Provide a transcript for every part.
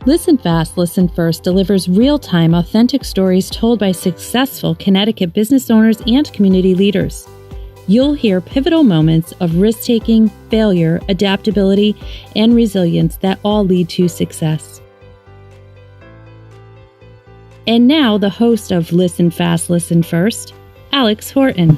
Listen Fast, Listen First delivers real-time, authentic stories told by successful Connecticut business owners and community leaders. You'll hear pivotal moments of risk-taking, failure, adaptability, and resilience that all lead to success. And now, the host of Listen Fast, Listen First, Alex Horton.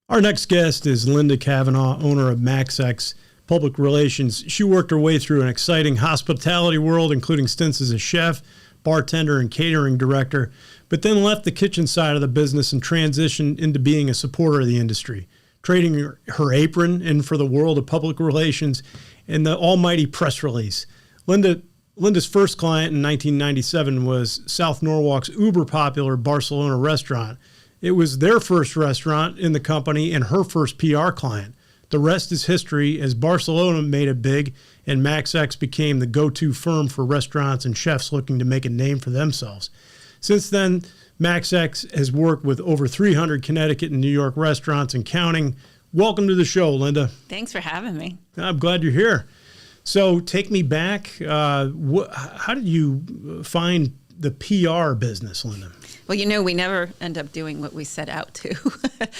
Our next guest is Linda Kavanagh, owner of MaxX Public Relations. She worked her way through an exciting hospitality world, including stints as a chef, bartender, and catering director, but then left the kitchen side of the business and transitioned into being a supporter of the industry, trading her apron in for the world of public relations and the almighty press release. Linda's first client in 1997 was South Norwalk's uber-popular Barcelona restaurant. It was their first restaurant in the company and her first PR client. The rest is history, as Barcelona made it big and MaxX became the go-to firm for restaurants and chefs looking to make a name for themselves. Since then, MaxX has worked with over 300 Connecticut and New York restaurants and counting. Welcome to the show, Linda. Thanks for having me. I'm glad you're here. So take me back. How did you find the PR business, Linda? Well, we never end up doing what we set out to.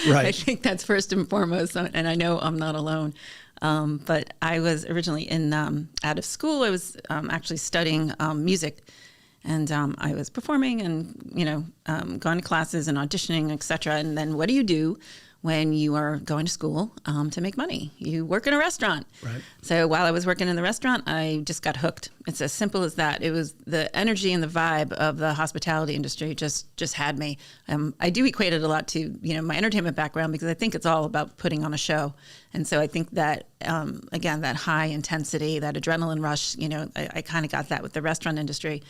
Right. I think that's first and foremost, and I know I'm not alone. But I was originally out of school. I was actually studying music, and I was performing and, going to classes and auditioning, etc. And then what do you do when you are going to school to make money? You work in a restaurant. Right. So while I was working in the restaurant, I just got hooked. It's as simple as that. It was the energy and the vibe of the hospitality industry just had me. I do equate it a lot to, my entertainment background, because I think it's all about putting on a show. And so I think that, again, that high intensity, that adrenaline rush, I kind of got that with the restaurant industry.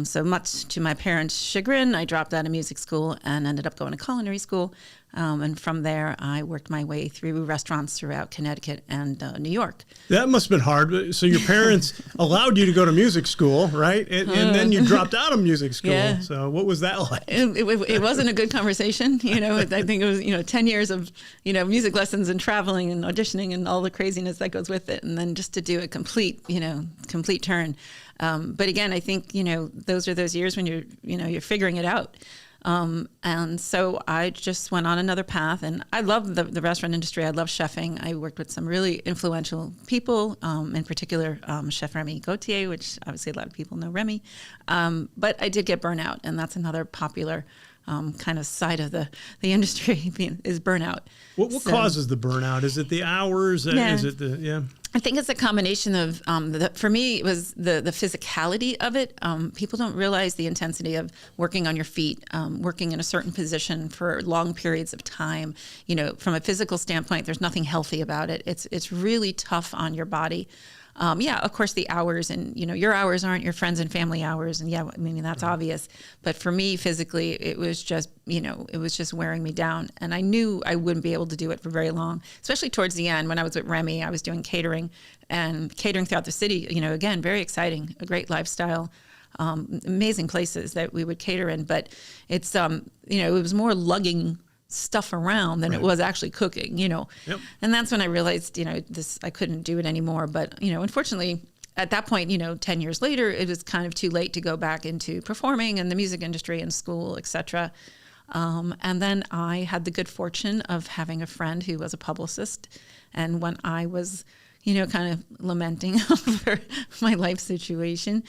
So much to my parents' chagrin, I dropped out of music school and ended up going to culinary school. And from there, I worked my way through restaurants throughout Connecticut and New York. That must have been hard. So your parents allowed you to go to music school, right? And then you dropped out of music school. Yeah. So what was that like? It wasn't a good conversation. I think it was, 10 years of, music lessons and traveling and auditioning and all the craziness that goes with it. And then just to do a complete turn. But again, I think, those are those years when you're figuring it out. And so I just went on another path, and I love the restaurant industry. I love chefing. I worked with some really influential people, in particular, Chef Remy Gauthier, which obviously a lot of people know Remy. But I did get burnout, and that's another popular kind of side of the industry is burnout. What causes the burnout? Is it the hours? Yeah. Is it I think it's a combination of, for me, it was the physicality of it. People don't realize the intensity of working on your feet, working in a certain position for long periods of time. From a physical standpoint, there's nothing healthy about it. It's really tough on your body. Of course, the hours and, your hours aren't your friends and family hours. And that's obvious. But for me, physically, it was just, it was just wearing me down. And I knew I wouldn't be able to do it for very long, especially towards the end when I was with Remy. I was doing catering throughout the city, again, very exciting, a great lifestyle. Amazing places that we would cater in. But it's, it was more lugging stuff around than it was actually cooking, Yep. And that's when I realized, I couldn't do it anymore. But, unfortunately, at that point, 10 years later, it was kind of too late to go back into performing and the music industry and school, et cetera. And then I had the good fortune of having a friend who was a publicist. And when I was, kind of lamenting over my life situation,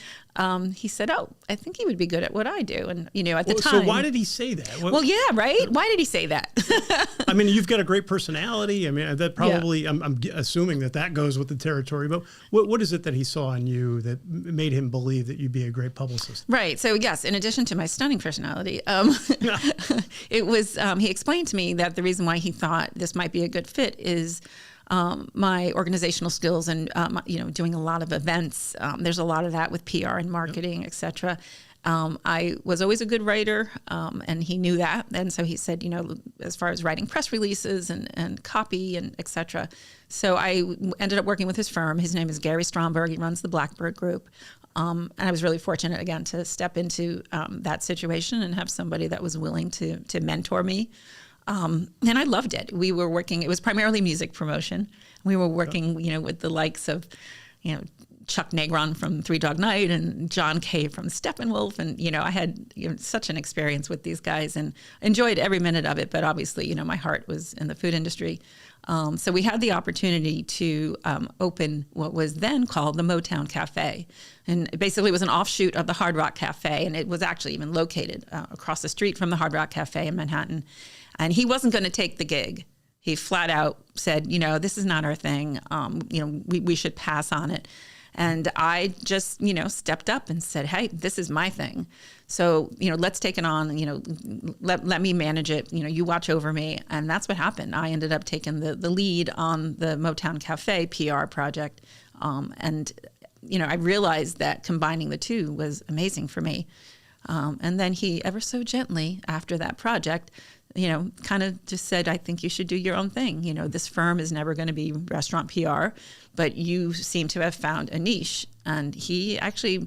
he said, I think he would be good at what I do. And, at the time. So why did he say that? Yeah, right? Why did he say that? I mean, you've got a great personality. I mean, that probably, I'm assuming that goes with the territory. But what is it that he saw in you that made him believe that you'd be a great publicist? Right. So, yes, in addition to my stunning personality, it was, he explained to me that the reason why he thought this might be a good fit is my organizational skills and, doing a lot of events. There's a lot of that with PR and marketing, et cetera. I was always a good writer, and he knew that. And so he said, as far as writing press releases and copy and et cetera. So I ended up working with his firm. His name is Gary Stromberg. He runs the Blackbird Group. And I was really fortunate, again, to step into that situation and have somebody that was willing to mentor me. And I loved it. We were working, it was primarily music promotion. We were working, with the likes of, Chuck Negron from Three Dog Night and John Kay from Steppenwolf. And, I had such an experience with these guys and enjoyed every minute of it. But obviously, my heart was in the food industry. So we had the opportunity to open what was then called the Motown Cafe. And it basically was an offshoot of the Hard Rock Cafe. And it was actually even located across the street from the Hard Rock Cafe in Manhattan. And he wasn't going to take the gig. He flat out said, this is not our thing. We should pass on it. And I just, stepped up and said, hey, this is my thing. So, let's take it on, let me manage it. You watch over me. And that's what happened. I ended up taking the lead on the Motown Cafe PR project. And I realized that combining the two was amazing for me. And then he ever so gently, after that project, kind of just said, I think you should do your own thing. This firm is never going to be restaurant PR, but you seem to have found a niche. And he actually,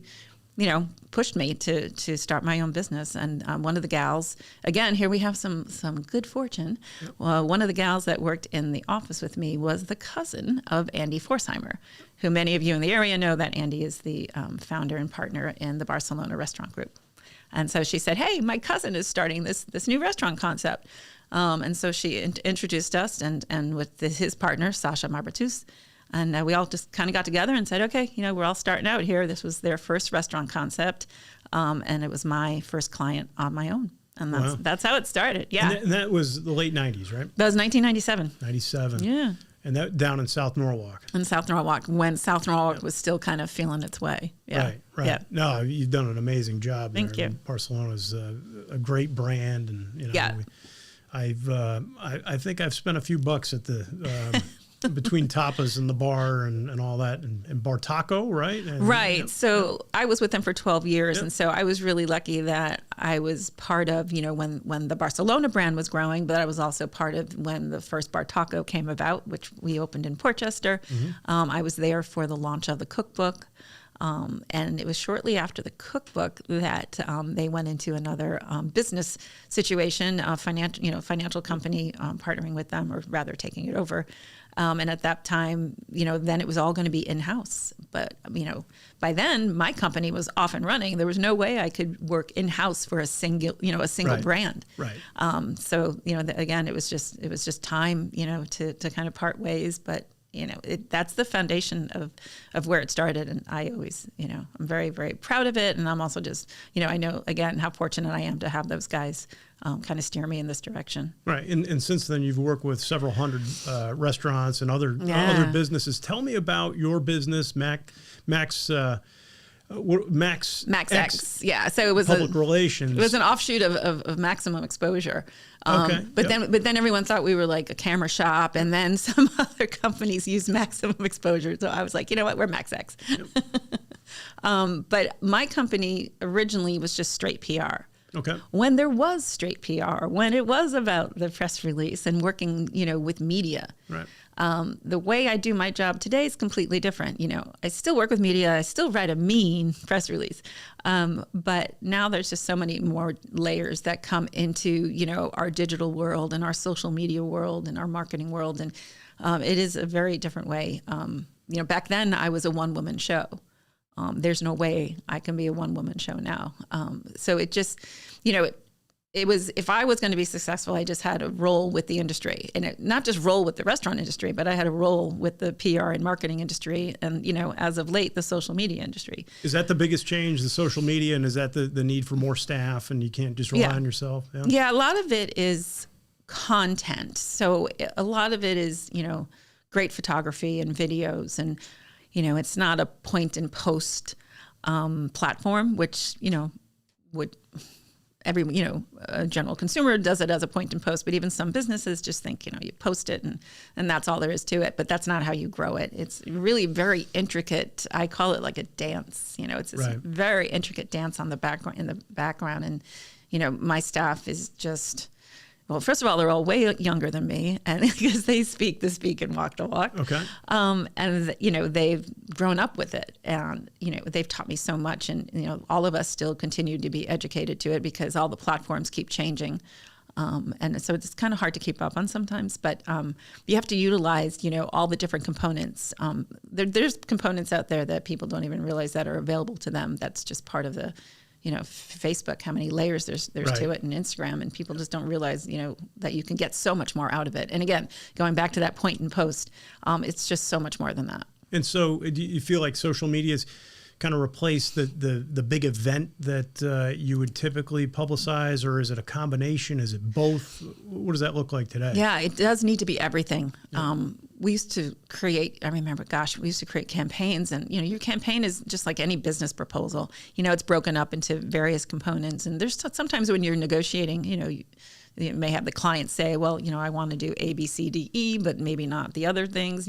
pushed me to start my own business. And one of the gals, again, here we have some good fortune. Yep. Well, one of the gals that worked in the office with me was the cousin of Andy Forsheimer, who many of you in the area know that Andy is the founder and partner in the Barcelona Restaurant Group. And so she said, hey, my cousin is starting this new restaurant concept. And so she introduced us and with his partner, Sasha Marbatus. And we all just kind of got together and said, okay, we're all starting out here. This was their first restaurant concept. And it was my first client on my own. And that's how it started. Yeah. And that was the late 90s, right? That was 1997. 97. Yeah. And that down in South Norwalk. In South Norwalk, when South Norwalk was still kind of feeling its way. Yeah. Right. Yeah. No, you've done an amazing job there. Thank you. Barcelona's a great brand, and yeah. I think I've spent a few bucks at the between tapas and the bar and all that, and Bar Taco, right? And, right. So I was with them for 12 years. Yep. And so I was really lucky that I was part of, when the Barcelona brand was growing, but I was also part of when the first Bar Taco came about, which we opened in Portchester. Mm-hmm. I was there for the launch of the cookbook. And it was shortly after the cookbook that they went into another business situation, financial company partnering with them, or rather taking it over. And at that time, then it was all going to be in-house. But, by then my company was off and running. There was no way I could work in-house for a single right. brand. Right. So, again, it was just time, to kind of part ways. But, that's the foundation of where it started. And I always, I'm very, very proud of it. And I'm also just, I know, again, how fortunate I am to have those guys kind of steer me in this direction. Right. And since then, you've worked with several hundred restaurants and other businesses. Tell me about your business, Max X. Yeah. So it was public relations. It was an offshoot of Maximum Exposure. Okay. But then everyone thought we were like a camera shop, and then some other companies used Maximum Exposure. So I was like, you know what, we're Max X. Yep. But my company originally was just straight PR. Okay. When there was straight PR, when it was about the press release and working, with media. Right. The way I do my job today is completely different. I still work with media. I still write a mean press release. But now there's just so many more layers that come into, our digital world and our social media world and our marketing world. And it is a very different way. Back then I was a one-woman show. There's no way I can be a one-woman show now. So it just, it was, if I was going to be successful, I just had to roll with the industry, and not just roll with the restaurant industry, but I had to roll with the PR and marketing industry. And, as of late, the social media industry. Is that the biggest change, the social media? And is that the need for more staff, and you can't just rely on yourself? Yeah. A lot of it is content. So a lot of it is, great photography and videos, and, it's not a point and post platform, which, would a general consumer does it as a point and post, but even some businesses just think, you post it and that's all there is to it, but that's not how you grow it. It's really very intricate. I call it like a dance, it's this right. very intricate dance in the background. And, my staff is just, well, first of all, they're all way younger than me, and because they speak the speak and walk the walk. Okay. And they've grown up with it, and they've taught me so much, and all of us still continue to be educated to it because all the platforms keep changing. And so it's kind of hard to keep up on sometimes, but you have to utilize, all the different components. There's components out there that people don't even realize that are available to them. That's just part of the, Facebook, how many layers there's Right. to it, and Instagram, and people just don't realize, that you can get so much more out of it. And again, going back to that point in post, it's just so much more than that. And so do you feel like social media's kind of replace the big event that you would typically publicize, or is it a combination? Is it both? What does that look like today? Yeah, it does need to be everything. We used to create, we used to create campaigns, and your campaign is just like any business proposal. It's broken up into various components, and there's sometimes when you're negotiating, you may have the client say, well, I want to do A, B, C, D, E, but maybe not the other things.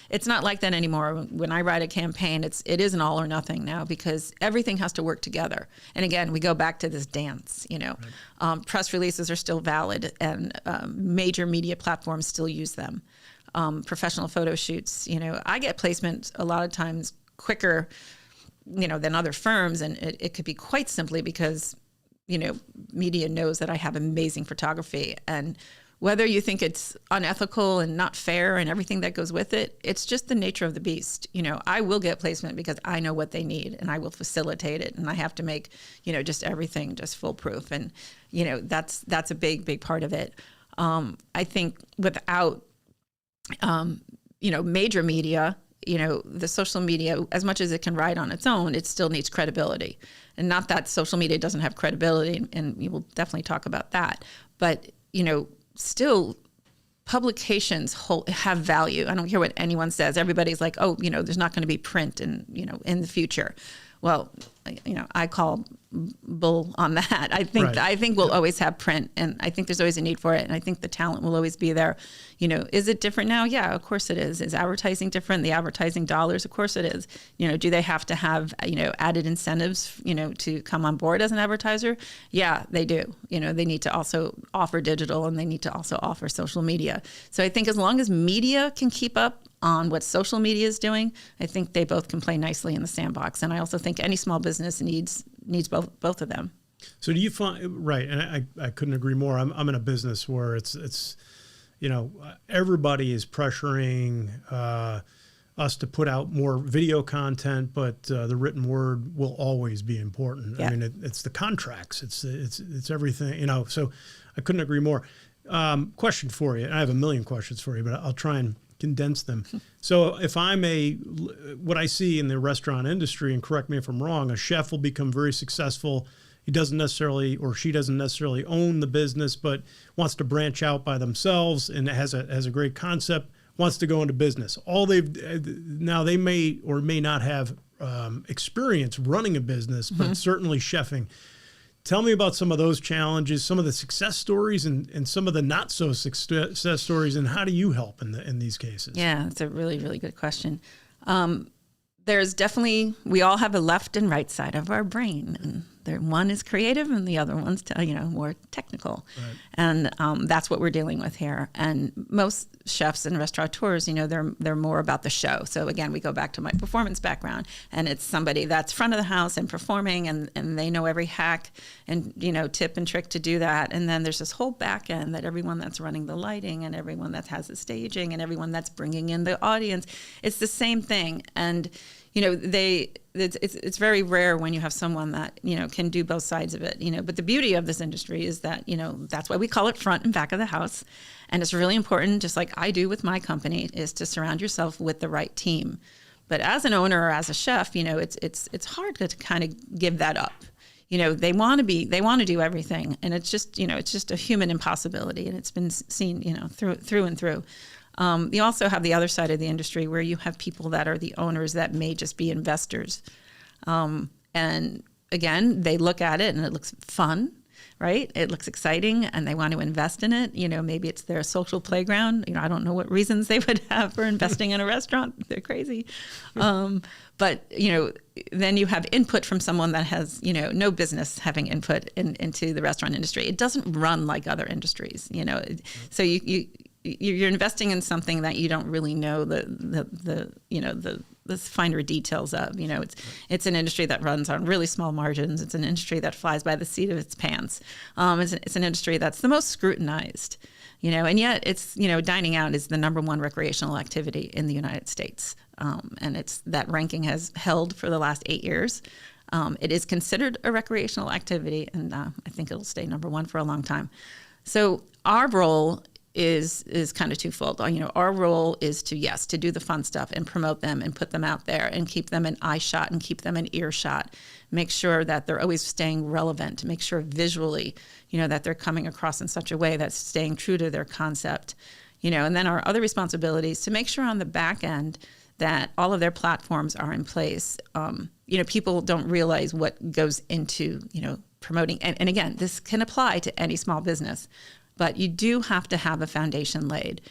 It's not like that anymore. When I write a campaign, it is an all or nothing now, because everything has to work together. And again, we go back to this dance. Right. Press releases are still valid, and major media platforms still use them. Professional photo shoots. I get placement a lot of times quicker, than other firms, and it could be quite simply because media knows that I have amazing photography, and whether you think it's unethical and not fair and everything that goes with it, it's just the nature of the beast. I will get placement because I know what they need, and I will facilitate it, and I have to make, just everything just foolproof. And, that's a big, big part of it. I think without, major media, the social media, as much as it can ride on its own, it still needs credibility. And not that social media doesn't have credibility, and we will definitely talk about that. But, still, publications have value. I don't care what anyone says. Everybody's like, oh, there's not going to be print in the future. Well, I call bull on that. I think we'll always have print, and I think there's always a need for it, and I think the talent will always be there. Is it different now? Yeah, of course it is. Is advertising different? The advertising dollars, of course it is. Do they have to have added incentives to come on board as an advertiser? Yeah, they do. They need to also offer digital, and they need to also offer social media. So I think as long as media can keep up on what social media is doing, I think they both can play nicely in the sandbox. And I also think any small business needs both of them. So do you find, right, and I couldn't agree more. I'm in a business where it's everybody is pressuring us to put out more video content, but the written word will always be important. Yeah. I mean, it's the contracts, it's everything, so I couldn't agree more. Question for you, and I have a million questions for you, but I'll try and condense them. So if what I see in the restaurant industry, and correct me if I'm wrong, a chef will become very successful. He doesn't necessarily, or she doesn't necessarily own the business, but wants to branch out by themselves and has a great concept, wants to go into business. Now they may or may not have experience running a business, but certainly chefing. Tell me about some of those challenges, some of the success stories, and some of the not so success stories, and how do you help in these cases? Yeah, that's a really, really good question. There's definitely, we all have a left and right side of our brain, and one is creative and the other one's more technical. Right. And that's what we're dealing with here. And most chefs and restaurateurs, they're more about the show. So again, we go back to my performance background, and it's somebody that's front of the house and performing, and they know every hack and tip and trick to do that. And then there's this whole back end that everyone that's running the lighting, and everyone that has the staging, and everyone that's bringing in the audience, it's the same thing. And it's very rare when you have someone that can do both sides of it. But the beauty of this industry is that that's why we call it front and back of the house, and it's really important, just like I do with my company, is to surround yourself with the right team. But as an owner or as a chef, it's hard to kind of give that up. They want to do everything, and it's just a human impossibility, and it's been seen through and through. You also have the other side of the industry where you have people that are the owners that may just be investors. And again, they look at it and it looks fun, right? It looks exciting and they want to invest in it. Maybe it's their social playground. I don't know what reasons they would have for investing in a restaurant. They're crazy. But then you have input from someone that has, no business having input into the restaurant industry. It doesn't run like other industries, so you're investing in something that you don't really know the finer details of. It's an industry that runs on really small margins. It's an industry that flies by the seat of its pants. It's an industry that's the most scrutinized. And yet it's, dining out is the number one recreational activity in the United States. And that ranking has held for the last 8 years. It is considered a recreational activity, and I think it'll stay number one for a long time. So our role is kind of twofold. Our role is to do the fun stuff and promote them and put them out there and keep them in eye shot and keep them in earshot. Make sure that they're always staying relevant, make sure visually, that they're coming across in such a way that's staying true to their concept. And then our other responsibility is to make sure on the back end that all of their platforms are in place. People don't realize what goes into, promoting. And again, this can apply to any small business, but you do have to have a foundation laid.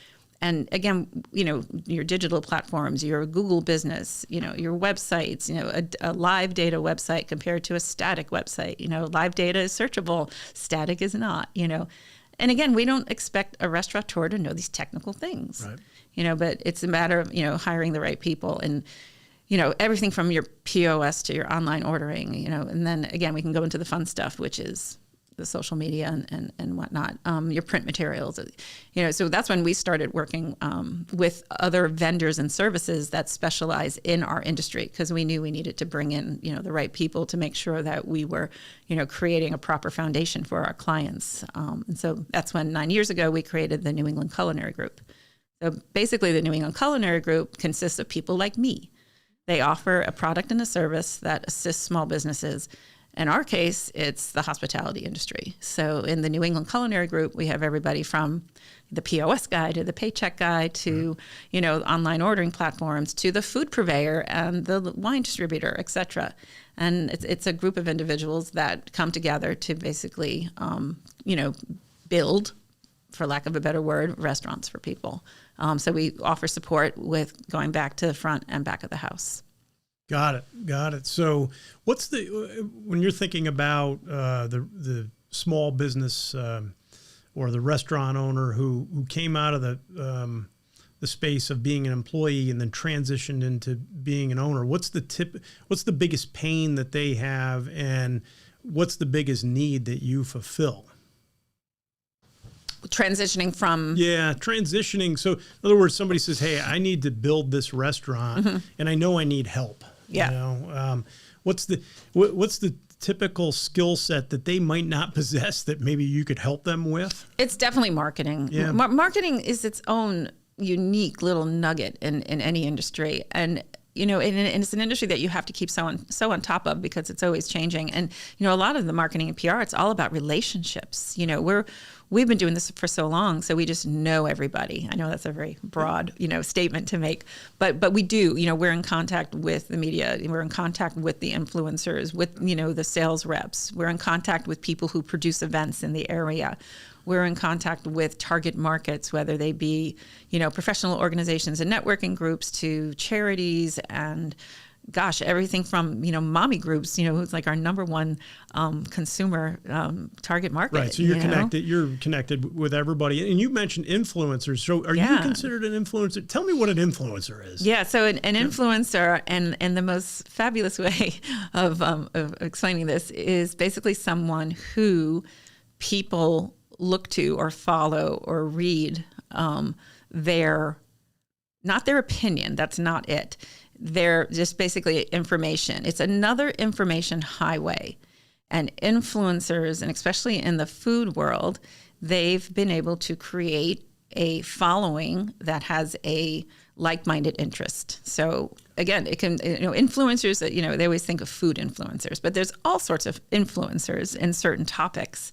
And again, your digital platforms, your Google business, your websites, a live data website compared to a static website. Live data is searchable, static is not, And again, we don't expect a restaurateur to know these technical things, right. But it's a matter of, hiring the right people and, everything from your POS to your online ordering, and then again, we can go into the fun stuff, which is the social media and whatnot, your print materials, so that's when we started working with other vendors and services that specialize in our industry, because we knew we needed to bring in, the right people to make sure that we were, creating a proper foundation for our clients. And so that's when 9 years ago we created the New England Culinary Group. So basically the New England Culinary Group consists of people like me. They offer a product and a service that assists small businesses. In our case, it's the hospitality industry. So in the New England Culinary Group, we have everybody from the POS guy to the paycheck guy to, online ordering platforms to the food purveyor and the wine distributor, et cetera. And it's a group of individuals that come together to basically, build, for lack of a better word, restaurants for people. So we offer support with going back to the front and back of the house. Got it. So when you're thinking about the small business or the restaurant owner who came out of the space of being an employee and then transitioned into being an owner, what's the biggest pain that they have, and what's the biggest need that you fulfill? Transitioning. So in other words, somebody says, hey, I need to build this restaurant, mm-hmm. and I know I need help. Yeah. What's the typical skill set that they might not possess that maybe you could help them with? It's definitely marketing. Yeah. Marketing is its own unique little nugget in any industry. And it's an industry that you have to keep so on top of, because it's always changing. And, a lot of the marketing and PR, it's all about relationships. We've been doing this for so long, so we just know everybody. I know that's a very broad, statement to make, but we do, we're in contact with the media. We're in contact with the influencers, with, the sales reps. We're in contact with people who produce events in the area. We're in contact with target markets, whether they be, professional organizations and networking groups to charities and, everything from, mommy groups, who's like our number one consumer target market. Right. So you're connected. You're connected with everybody. And you mentioned influencers. So are you considered an influencer? Tell me what an influencer is. Yeah. So an influencer, and the most fabulous way of explaining this is basically someone who people look to or follow or read not their opinion. That's not it. They're just basically information. It's another information highway. And influencers, and especially in the food world, they've been able to create a following that has a like-minded interest. So again, it can, influencers, they always think of food influencers, but there's all sorts of influencers in certain topics.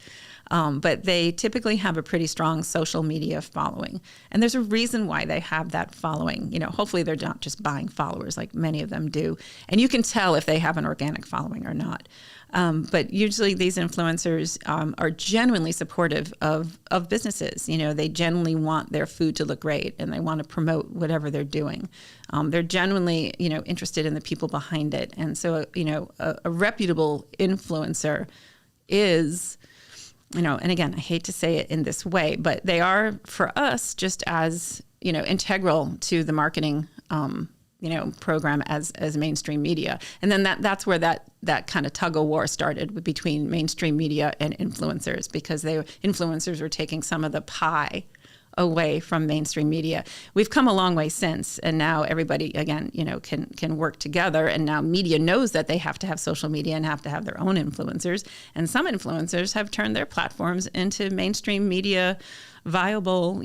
But they typically have a pretty strong social media following. And there's a reason why they have that following. Hopefully they're not just buying followers like many of them do. And you can tell if they have an organic following or not. But usually these influencers are genuinely supportive of businesses. They genuinely want their food to look great, and they want to promote whatever they're doing. They're genuinely, interested in the people behind it. And so, a reputable influencer is... and again, I hate to say it in this way, but they are, for us, just as, integral to the marketing program as mainstream media. And then that's where that kind of tug of war started between mainstream media and influencers, because influencers were taking some of the pie away from mainstream media. We've come a long way since, and now everybody again, can work together. And now media knows that they have to have social media and have to have their own influencers. And some influencers have turned their platforms into mainstream media viable,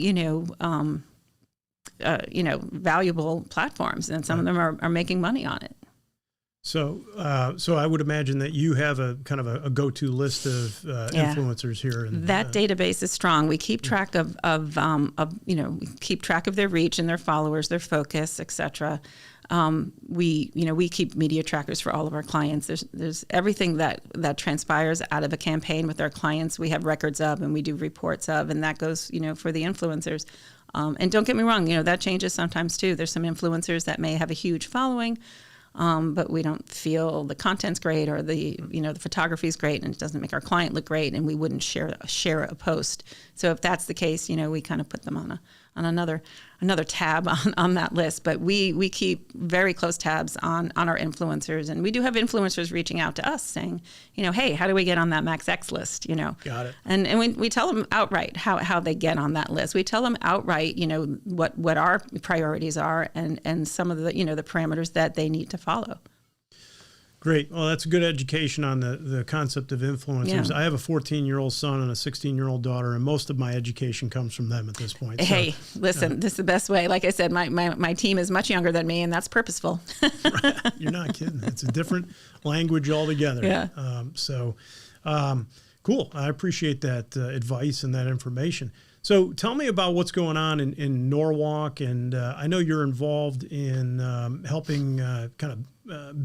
valuable platforms, and some of them are making money on it. So I would imagine that you have a kind of a go-to list of influencers here. That database is strong. We keep track of we keep track of their reach and their followers, their focus, etc. We keep media trackers for all of our clients. There's everything that transpires out of a campaign with our clients. We have records of, and we do reports of, and that goes for the influencers. And don't get me wrong, that changes sometimes too. There's some influencers that may have a huge following, but we don't feel the content's great, or the photography is great, and it doesn't make our client look great, and we wouldn't share a post. So if that's the case, we kind of put them on another tab on that list. But we keep very close tabs on our influencers, and we do have influencers reaching out to us saying, hey, how do we get on that MaxX list? Got it. And we tell them outright how they get on that list. We tell them outright, what our priorities are, and some of the the parameters that they need to follow. Great. Well, that's a good education on the concept of influencers. Yeah. I have a 14-year-old son and a 16-year-old daughter, and most of my education comes from them at this point. Hey, listen, this is the best way. Like I said, my team is much younger than me, and that's purposeful. Right. You're not kidding. It's a different language altogether. Yeah. Cool. I appreciate that advice and that information. So tell me about what's going on in Norwalk, and I know you're involved in helping kind of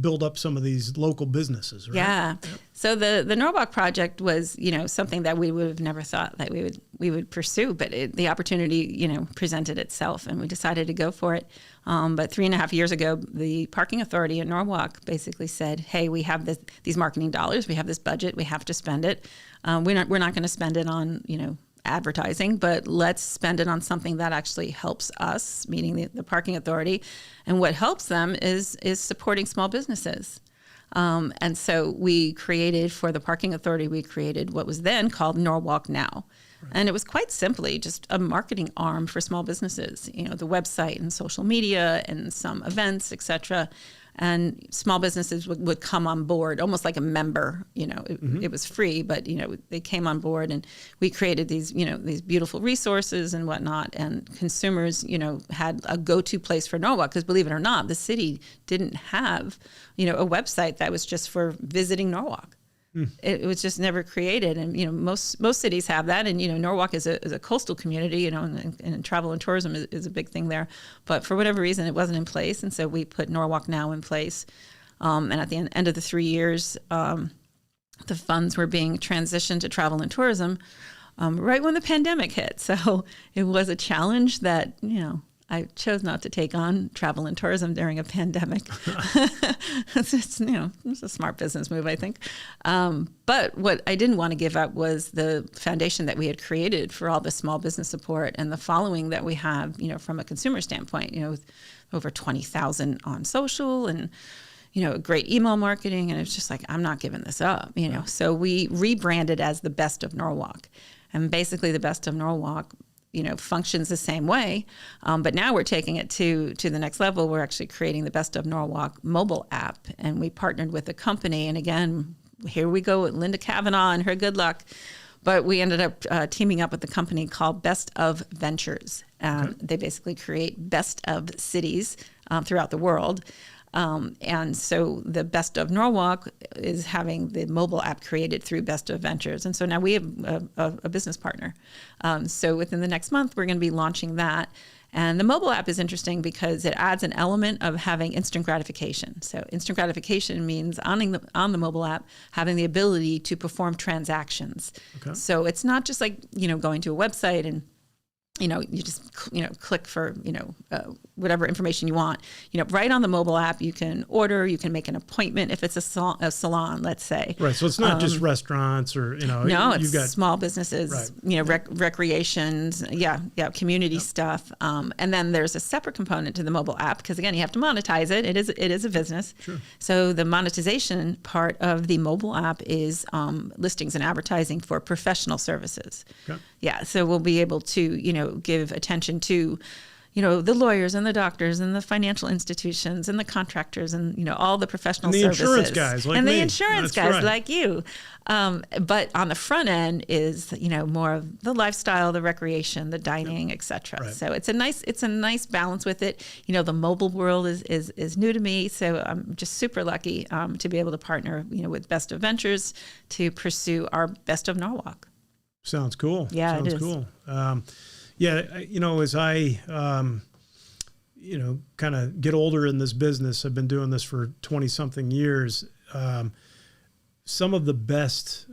build up some of these local businesses, right? Yeah. Yep. So the Norwalk project was, something that we would have never thought that we would pursue, but the opportunity, presented itself, and we decided to go for it. But 3.5 years ago, the parking authority in Norwalk basically said, "Hey, we have these marketing dollars, we have this budget, we have to spend it. We're not going to spend it on, advertising, but let's spend it on something that actually helps us," meaning the parking authority. And what helps them is supporting small businesses. And so we created, for the parking authority, we created what was then called Norwalk Now. Right. And it was quite simply just a marketing arm for small businesses, the website and social media and some events, etc. And small businesses would come on board almost like a member. It was free, but they came on board, and we created these these beautiful resources and whatnot. And consumers had a go-to place for Norwalk, because believe it or not, the city didn't have a website that was just for visiting Norwalk. It was just never created, and most cities have that, and Norwalk is a coastal community, and travel and tourism is a big thing there. But for whatever reason, it wasn't in place, and so we put Norwalk Now in place. And at the end of the 3 years, the funds were being transitioned to travel and tourism, right when the pandemic hit. So it was a challenge that I chose not to take on travel and tourism during a pandemic. It's a smart business move, I think. But what I didn't want to give up was the foundation that we had created for all the small business support and the following that we have, from a consumer standpoint, with over 20,000 on social and, great email marketing. And it's just like, I'm not giving this up, So we rebranded as the Best of Norwalk. And basically the Best of Norwalk functions the same way, but now we're taking it to the next level. We're actually creating the Best of Norwalk mobile app, and we partnered with a company. And again, here we go with Linda Kavanagh and her good luck. But we ended up teaming up with a company called Best of Ventures. Okay. They basically create best of cities throughout the world. And so the Best of Norwalk is having the mobile app created through Best of Ventures. And so now we have a business partner. So within the next month, we're going to be launching that. And the mobile app is interesting because it adds an element of having instant gratification. So instant gratification means on the mobile app having the ability to perform transactions. Okay. So it's not just like, going to a website and you just click for whatever information you want. Right on the mobile app, you can order, you can make an appointment if it's a salon, let's say. Right. So it's not just restaurants or, No, it's you've got small businesses, right. Recreations, community stuff. And then there's a separate component to the mobile app because, again, you have to monetize it. It is a business. Sure. So the monetization part of the mobile app is listings and advertising for professional services. Okay. Yeah, so we'll be able to, give attention to, the lawyers and the doctors and the financial institutions and the contractors and, all the professional and the services. Insurance guys like and me. the insurance That's guys right. like you. But on the front end is, more of the lifestyle, the recreation, the dining, et cetera. Right. So it's a nice balance with it. The mobile world is new to me. So I'm just super lucky to be able to partner, with Best of Ventures to pursue our Best of Norwalk. Sounds cool. Yeah, Sounds it is. cool. As I, kind of get older in this business, I've been doing this for 20 something years. Some of the best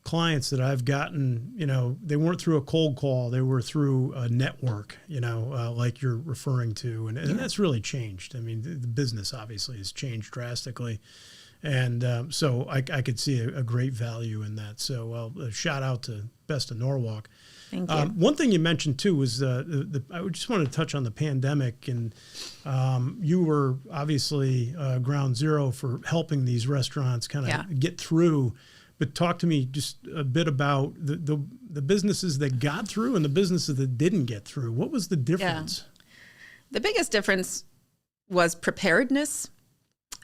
clients that I've gotten, they weren't through a cold call. They were through a network, like you're referring to. And that's really changed. I mean, the business obviously has changed drastically. And so I could see a great value in that. So a shout out to Best of Norwalk. Thank you. One thing you mentioned too was I just wanted to touch on the pandemic, and you were obviously ground zero for helping these restaurants kind of get through. But talk to me just a bit about the businesses that got through and the businesses that didn't get through. What was the difference? Yeah. The biggest difference was preparedness.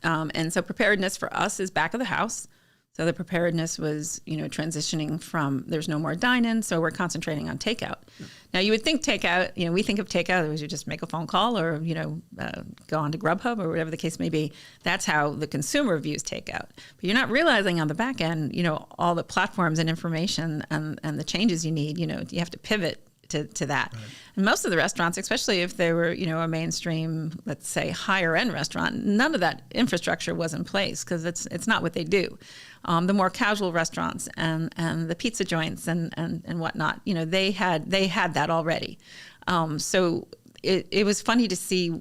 And so preparedness for us is back of the house. So the preparedness was, transitioning from there's no more dine-in, so we're concentrating on takeout. Yeah. Now you would think takeout, we think of takeout as you just make a phone call or, go on to Grubhub or whatever the case may be. That's how the consumer views takeout. But you're not realizing on the back end, all the platforms and information and the changes you need, you have to pivot to that. Right. And most of the restaurants, especially if they were, a mainstream, let's say, higher end restaurant, none of that infrastructure was in place because it's not what they do. The more casual restaurants and the pizza joints and whatnot, they had that already. So it was funny to see,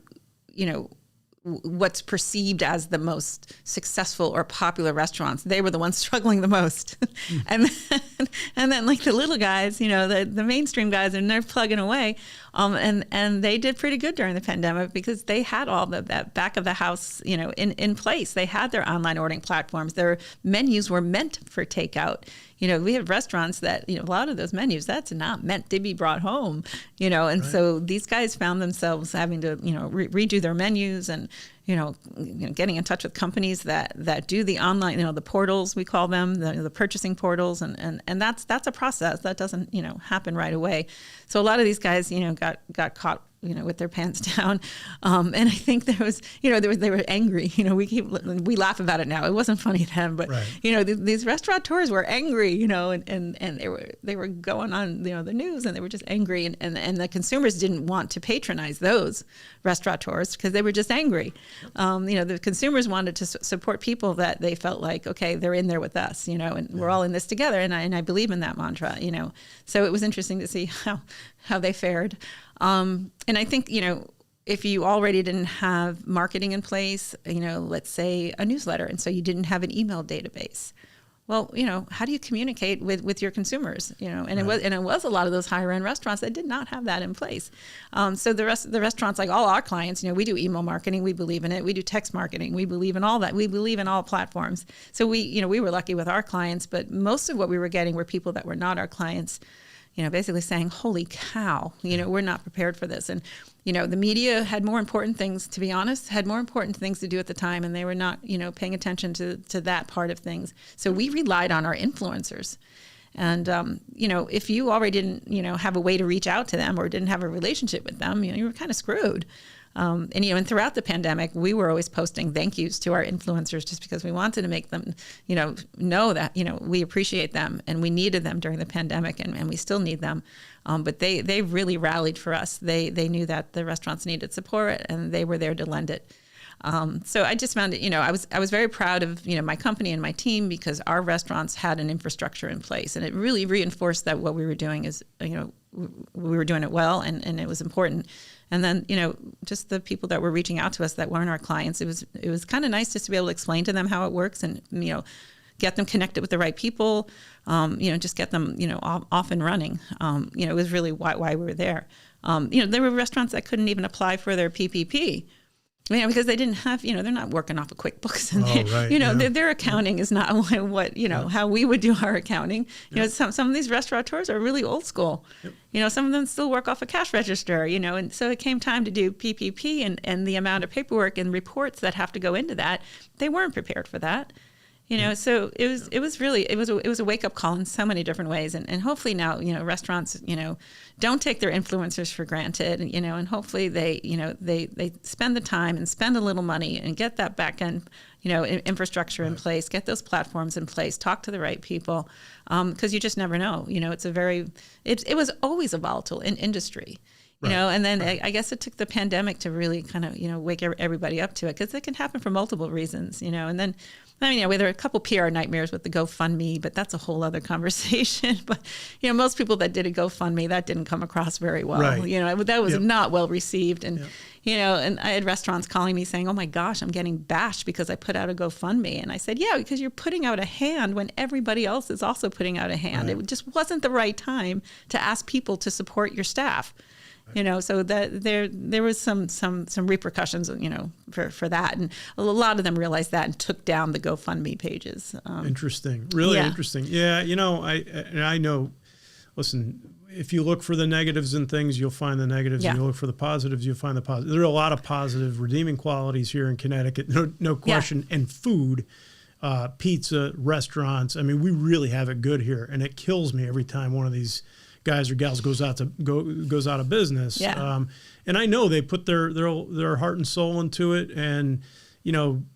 what's perceived as the most successful or popular restaurants. They were the ones struggling the most. and then like the little guys, the mainstream guys, and they're plugging away. And they did pretty good during the pandemic because they had all that back of the house, in place. They had their online ordering platforms. Their menus were meant for takeout. We have restaurants that, a lot of those menus, that's not meant to be brought home, and right. So these guys found themselves having to, redo their menus and, getting in touch with companies that do the online, the portals, we call them, the purchasing portals. And that's a process that doesn't, happen right away. So a lot of these guys, got caught, with their pants down. And I think there was, they were angry. We laugh about it now. It wasn't funny then, but, right. These restaurateurs were angry, and they were going on, the news, and they were just angry. And the consumers didn't want to patronize those restaurateurs because they were just angry. The consumers wanted to support people that they felt like, okay, they're in there with us, and we're all in this together. And I believe in that mantra, So it was interesting to see how they fared. And I think, if you already didn't have marketing in place, let's say a newsletter, and so you didn't have an email database. Well, how do you communicate with your consumers? And right. it was a lot of those higher end restaurants that did not have that in place. So the restaurants, like all our clients, we do email marketing. We believe in it. We do text marketing. We believe in all that. We believe in all platforms. So we were lucky with our clients, but most of what we were getting were people that were not our clients. Basically saying, holy cow, we're not prepared for this. And, the media had more important things, to be honest, had more important things to do at the time. And they were not, paying attention to that part of things. So we relied on our influencers. And, if you already didn't, have a way to reach out to them or didn't have a relationship with them, you were kind of screwed. And throughout the pandemic, we were always posting thank yous to our influencers just because we wanted to make them, know that, we appreciate them and we needed them during the pandemic and we still need them. But they really rallied for us. They knew that the restaurants needed support and they were there to lend it. So I just found it, I was very proud of, my company and my team because our restaurants had an infrastructure in place and it really reinforced that what we were doing is, we were doing it well and it was important. And then, just the people that were reaching out to us that weren't our clients, it was kind of nice just to be able to explain to them how it works and, get them connected with the right people, just get them, off and running. It was really why we were there. There were restaurants that couldn't even apply for their PPP. Because they didn't have, they're not working off of QuickBooks, and their accounting is not what how we would do our accounting. Some of these restaurateurs are really old school. Yep. Some of them still work off a cash register. And so it came time to do PPP, and the amount of paperwork and reports that have to go into that, they weren't prepared for that. So it was a wake up call in so many different ways, and hopefully now restaurants don't take their influencers for granted, and hopefully they spend the time and spend a little money and get that back end infrastructure in place, get those platforms in place, talk to the right people, because you just never know. It was always a volatile industry. And then I guess it took the pandemic to really kind of, wake everybody up to it, because it can happen for multiple there are a couple PR nightmares with the GoFundMe, but that's a whole other conversation. But, most people that did a GoFundMe, that didn't come across very well. Right. That was not well received. And, and I had restaurants calling me saying, oh my gosh, I'm getting bashed because I put out a GoFundMe. And I said, yeah, because you're putting out a hand when everybody else is also putting out a hand. Right. It just wasn't the right time to ask people to support your staff. So that there was some repercussions, for that, and a lot of them realized that and took down the GoFundMe pages. Interesting, really interesting. Yeah, I know. Listen, if you look for the negatives in things, you'll find the negatives. And you look for the positives, you'll find the positives. There are a lot of positive, redeeming qualities here in Connecticut, no question. And food, pizza, restaurants. I mean, we really have it good here, and it kills me every time one of these guys or gals goes out of business. Yeah. And I know they put their heart and soul into it, and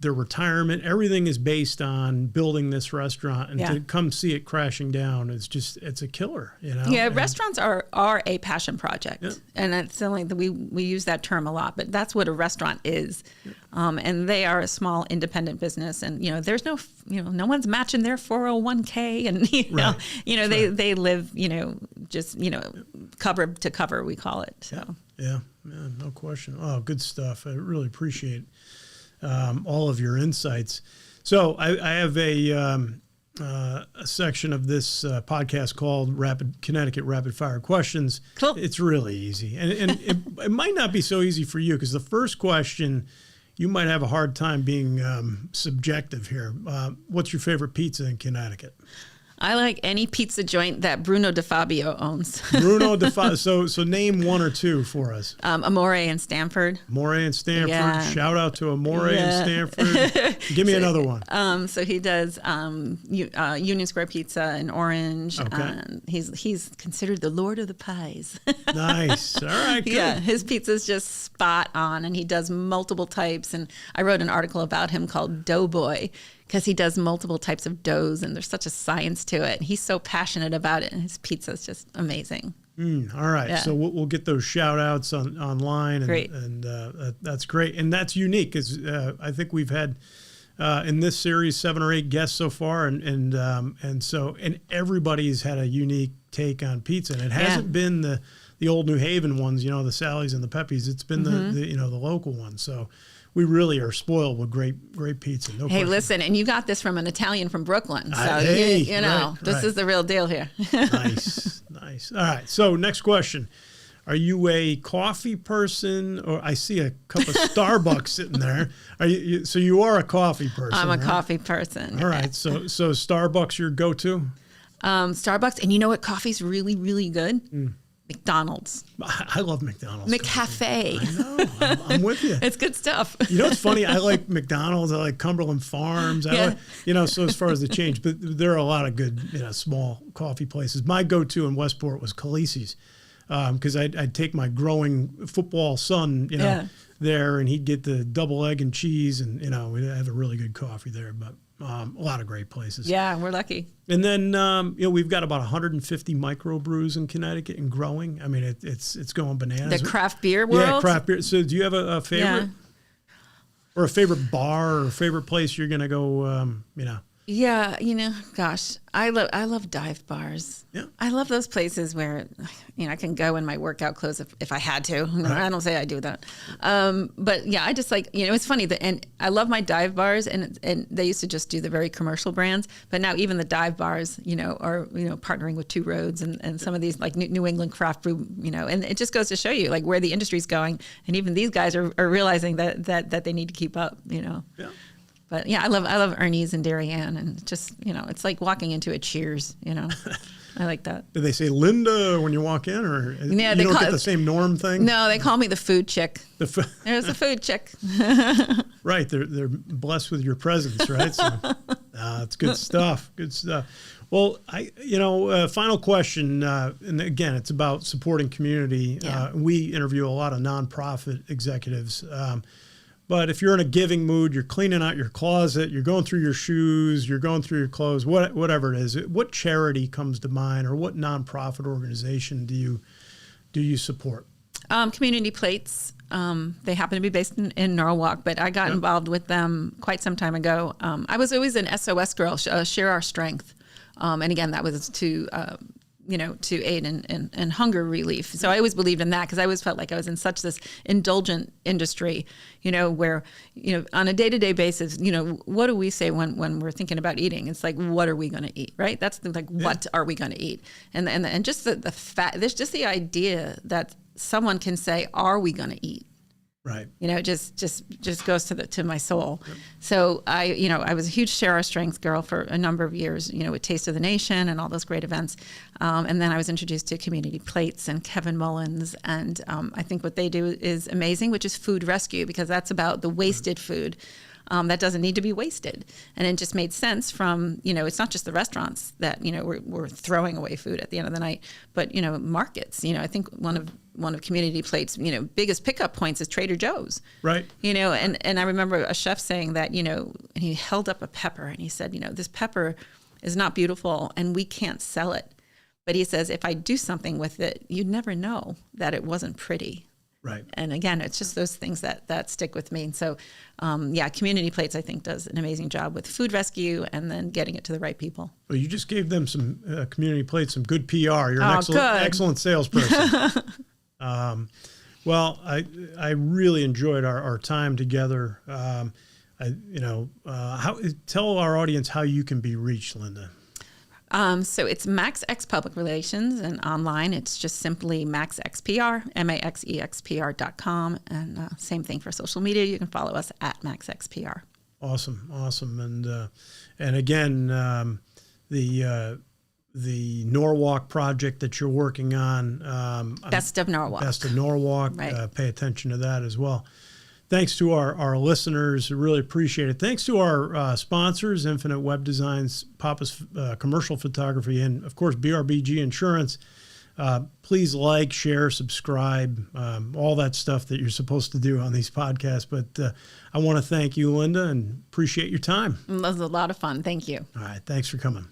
their retirement, everything is based on building this restaurant, and to come see it crashing down, it's a killer. Yeah, restaurants are a passion project, and it's only that we use that term a lot, but that's what a restaurant is. And they are a small independent business, and there's no one's matching their 401k, and they live just cover to cover, we call it. So yeah, no question. Oh, good stuff. I really appreciate all of your insights. So I have a section of this podcast called Connecticut Rapid Fire Questions. Cool. It's really easy, and it might not be so easy for you, because the first question, you might have a hard time being subjective here. What's your favorite pizza in Connecticut? I like any pizza joint that Bruno DeFabio owns. Bruno DeFabio. So name one or two for us. Amore in Stamford. Amore in Stamford. Yeah. Shout out to Amore in Stamford. Give me another one. So he does Union Square Pizza in Orange. Okay. He's considered the Lord of the Pies. Nice. All right. Good. Yeah, his pizza's just spot on, and he does multiple types. And I wrote an article about him called Doughboy, because he does multiple types of doughs, and there's such a science to it. He's so passionate about it, and his pizza is just amazing. All right. Yeah. So we'll get those shout outs online. Great. And that's great. And that's unique, because I think we've had in this series 7 or 8 guests so far. And everybody's had a unique take on pizza. And it hasn't been the old New Haven ones, the Sally's and the Pepe's. It's been the local ones. So we really are spoiled with great pizza. No question. Listen, and you got this from an Italian from Brooklyn. So, this is the real deal here. Nice. All right. So next question. Are you a coffee person? Or I see a cup of Starbucks sitting there. So you are a coffee person. I'm a right? coffee person. All right. So Starbucks your go-to? Starbucks. And you know what coffee's really, really good? McDonald's. I love McDonald's. McCafe. I know. I'm with you. It's good stuff. It's funny. I like McDonald's. I like Cumberland Farms. I like, so as far as the change, but there are a lot of good, small coffee places. My go-to in Westport was Khaleesi's, because I'd take my growing football son, there, and he'd get the double egg and cheese, and we'd have a really good coffee there. But a lot of great places. Yeah, we're lucky. And then we've got about 150 microbrews in Connecticut and growing. I mean, it's going bananas. The craft beer world. Yeah, craft beer. So do you have a favorite, or a favorite bar, or a favorite place you're gonna go? Yeah, gosh, I love dive bars. Yeah. I love those places where, I can go in my workout clothes if I had to. I don't say I do that. But yeah, I just like, it's funny and I love my dive bars and they used to just do the very commercial brands, but now even the dive bars, are, partnering with Two Roads and some of these like New England craft brew, and it just goes to show you like where the industry's going. And even these guys are realizing that they need to keep up, Yeah. But yeah, I love Ernie's and Darien, and just it's like walking into a Cheers. I like that. Do they say Linda when you walk in, or yeah, you don't get the same Norm thing? No, they call me the food chick. There's the food chick. Right, they're blessed with your presence, right? So it's good stuff. Good stuff. Well, final question, and again, it's about supporting community. Yeah. We interview a lot of nonprofit executives. But if you're in a giving mood, you're cleaning out your closet, you're going through your shoes, you're going through your clothes, whatever it is, what charity comes to mind, or what nonprofit organization do you support? Community Plates. They happen to be based in Norwalk, but I got involved with them quite some time ago. I was always an SOS girl, Share Our Strength. And again, that was to aid in hunger relief. So I always believed in that because I always felt like I was in such this indulgent industry, where, on a day-to-day basis, what do we say when we're thinking about eating? It's like, what are we going to eat, right? That's what are we going to eat? And just the fact, there's just the idea that someone can say, are we going to eat? Right. Just goes to my soul. Yep. So I was a huge Share Our Strength girl for a number of years, with Taste of the Nation and all those great events. And then I was introduced to Community Plates and Kevin Mullins. And I think what they do is amazing, which is food rescue, because that's about the wasted food. That doesn't need to be wasted. And it just made sense from, it's not just the restaurants that, we're throwing away food at the end of the night, but, markets. I think one of Community Plate's, biggest pickup points is Trader Joe's. Right. And I remember a chef saying that, and he held up a pepper and he said, this pepper is not beautiful and we can't sell it. But he says, if I do something with it, you'd never know that it wasn't pretty. Right. And again, it's just those things that stick with me. And so, Community Plates, I think, does an amazing job with food rescue and then getting it to the right people. Well, you just gave them some Community Plates, some good PR. You're an excellent salesperson. Well, I really enjoyed our time together. Tell our audience how you can be reached, Linda. So it's MaxX Public Relations, and online it's just simply MaxXPR, MaxEXPR.com. And same thing for social media. You can follow us at MaxXPR. Awesome. And again, the Norwalk project that you're working on. Best of Norwalk. Right. Pay attention to that as well. Thanks to our listeners. Really appreciate it. Thanks to our sponsors, Infinite Web Designs, Papa's Commercial Photography, and, of course, BRBG Insurance. Please like, share, subscribe, all that stuff that you're supposed to do on these podcasts. But I want to thank you, Linda, and appreciate your time. It was a lot of fun. Thank you. All right. Thanks for coming.